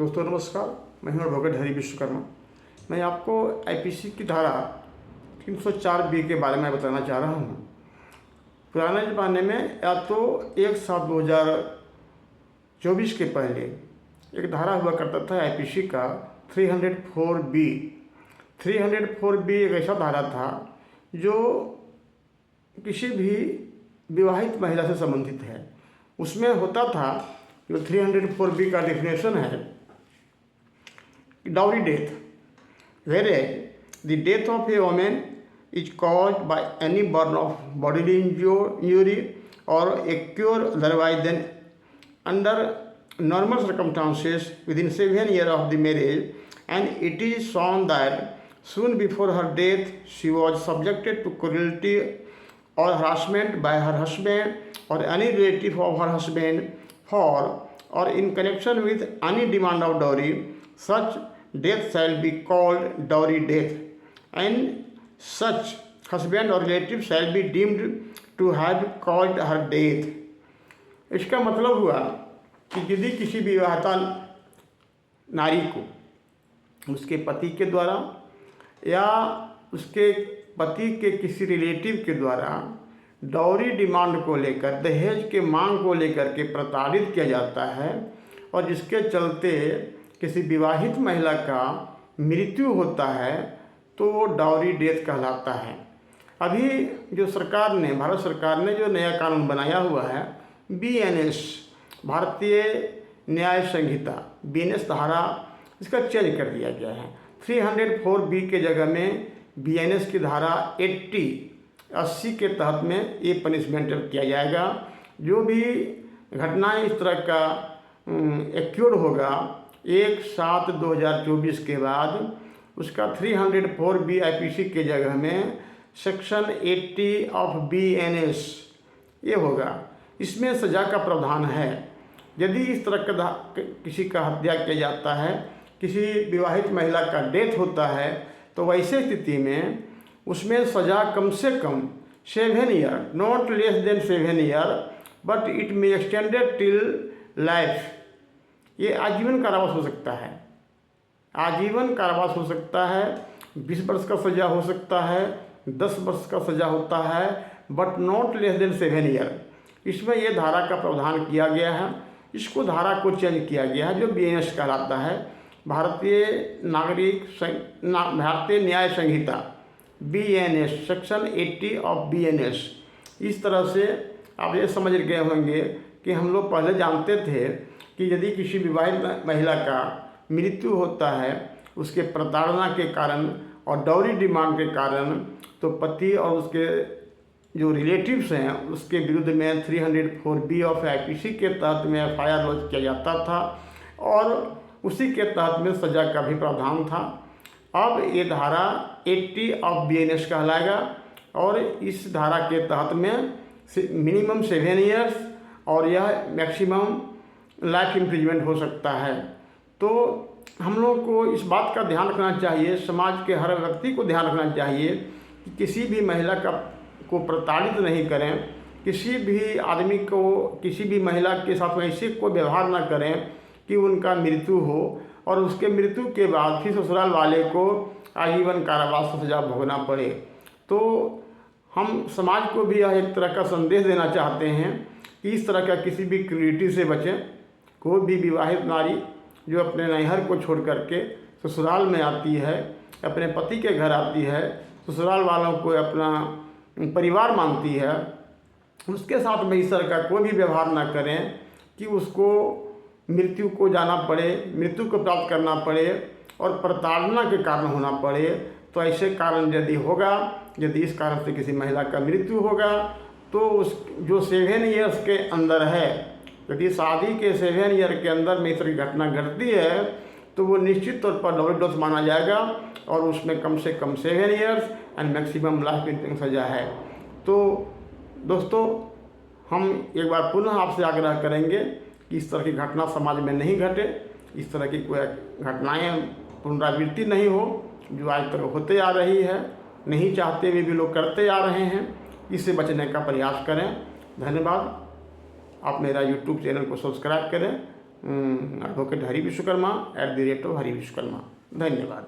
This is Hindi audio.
दोस्तों नमस्कार, मैं हूं एडवोकेट हरि विश्वकर्मा। मैं आपको आईपीसी की धारा 304 बी के बारे में बताना चाह रहा हूं। पुराने ज़माने में या तो 1/7/2024 के पहले एक धारा हुआ करता था आईपीसी का 304 बी। 304 बी एक ऐसा धारा था जो किसी भी विवाहित महिला से संबंधित है। उसमें होता था जो 304 बी का डेफिनेशन है dowry death, whereas the death of a woman is caused by any burn of bodily injury or a cure otherwise than under normal circumstances within 7 years of the marriage, and it is shown that soon before her death she was subjected to cruelty or harassment by her husband or any relative of her husband for or in connection with any demand of dowry. Such death shall be called dowry death, and such husband or relative shall be deemed to have caused her death. इसका मतलब हुआ कि यदि किसी विवाहिता नारी को उसके पति के द्वारा या उसके पति के किसी रिलेटिव के द्वारा डॉरी डिमांड को लेकर, दहेज के मांग को लेकर के प्रताड़ित किया जाता है और जिसके चलते किसी विवाहित महिला का मृत्यु होता है तो वो डॉरी डेथ कहलाता है। अभी जो सरकार ने, भारत सरकार ने जो नया कानून बनाया हुआ है बीएनएस, भारतीय न्याय संहिता, बीएनएस धारा, इसका चेंज कर दिया गया है। 304 बी के जगह में बीएनएस की धारा 80 के तहत में ये पनिशमेंट किया जाएगा। जो भी घटनाएं इस तरह का एक्योर होगा 1/7/2024 के बाद, उसका 304 बी आईपीसी के जगह में सेक्शन 80 ऑफ बीएनएस ये होगा। इसमें सज़ा का प्रावधान है। यदि इस तरह का किसी का हत्या किया जाता है, किसी विवाहित महिला का डेथ होता है, तो वैसे स्थिति में उसमें सज़ा कम से कम 7 year, not less than 7 year, but it may extended till life. ये आजीवन कारावास हो सकता है, आजीवन कारावास हो सकता है, 20 वर्ष का सज़ा हो सकता है, 10 वर्ष का सज़ा होता है, but not less than 7 year. इसमें ये धारा का प्रावधान किया गया है। इसको धारा को चेंज किया गया है जो बीएनएस कहलाता है, भारतीय न्याय संहिता बीएनएस, सेक्शन 80 ऑफ बीएनएस। इस तरह से आप ये समझ गए होंगे कि हम लोग पहले जानते थे कि यदि किसी विवाहित महिला का मृत्यु होता है उसके प्रताड़ना के कारण और डॉरी डिमांड के कारण, तो पति और उसके जो रिलेटिव्स हैं उसके विरुद्ध में 304 बी ऑफ आईपीसी के तहत में एफआईआर लॉन्च किया जाता था और उसी के तहत में सज़ा का भी प्रावधान था। अब ये धारा 80 ऑफ बीएनएस कहलाएगा और इस धारा के तहत में मिनिमम 7 ईयर्स और यह मैक्सिमम लाइफ इम्प्रिजमेंट हो सकता है। तो हम लोग को इस बात का ध्यान रखना चाहिए, समाज के हर व्यक्ति को ध्यान रखना चाहिए कि किसी भी महिला को प्रताड़ित नहीं करें, किसी भी आदमी को, किसी भी महिला के साथ ऐसे कोई व्यवहार न करें कि उनका मृत्यु हो और उसके मृत्यु के बाद फिर ससुराल वाले को आजीवन कारावास की सज़ा भोगना पड़े। तो हम समाज को भी यह एक तरह का संदेश देना चाहते हैं कि इस तरह का किसी भी क्रूरटी से बचें। कोई भी विवाहित नारी जो अपने नैहर को छोड़ करके ससुराल में आती है, अपने पति के घर आती है, ससुराल वालों को अपना परिवार मानती है, उसके साथ में इस तरह का कोई भी व्यवहार ना करें कि उसको मृत्यु को जाना पड़े, मृत्यु को प्राप्त करना पड़े और प्रताड़ना के कारण होना पड़े। तो ऐसे कारण यदि होगा, यदि इस कारण से किसी महिला का मृत्यु होगा तो उस जो 7 ईयर्स के अंदर है, यदि शादी के 7 ईयर के अंदर में इस तरह की घटना घटती है तो वो निश्चित तौर पर डॉरी डेथ माना जाएगा और उसमें कम से कम 7 years and maximum life imprisonment सज़ा है। तो दोस्तों, हम एक बार पुनः आपसे आग्रह करेंगे कि इस तरह की घटना समाज में नहीं घटे, इस तरह की कोई घटनाएं पुनरावृत्ति नहीं हो जो आज तक होते आ रही है, नहीं चाहते हुए भी लोग करते आ रहे हैं। इससे बचने का प्रयास करें। धन्यवाद। आप मेरा यूट्यूब चैनल को सब्सक्राइब करें, एडवोकेट हरि विश्वकर्मा @हरि विश्वकर्मा। धन्यवाद।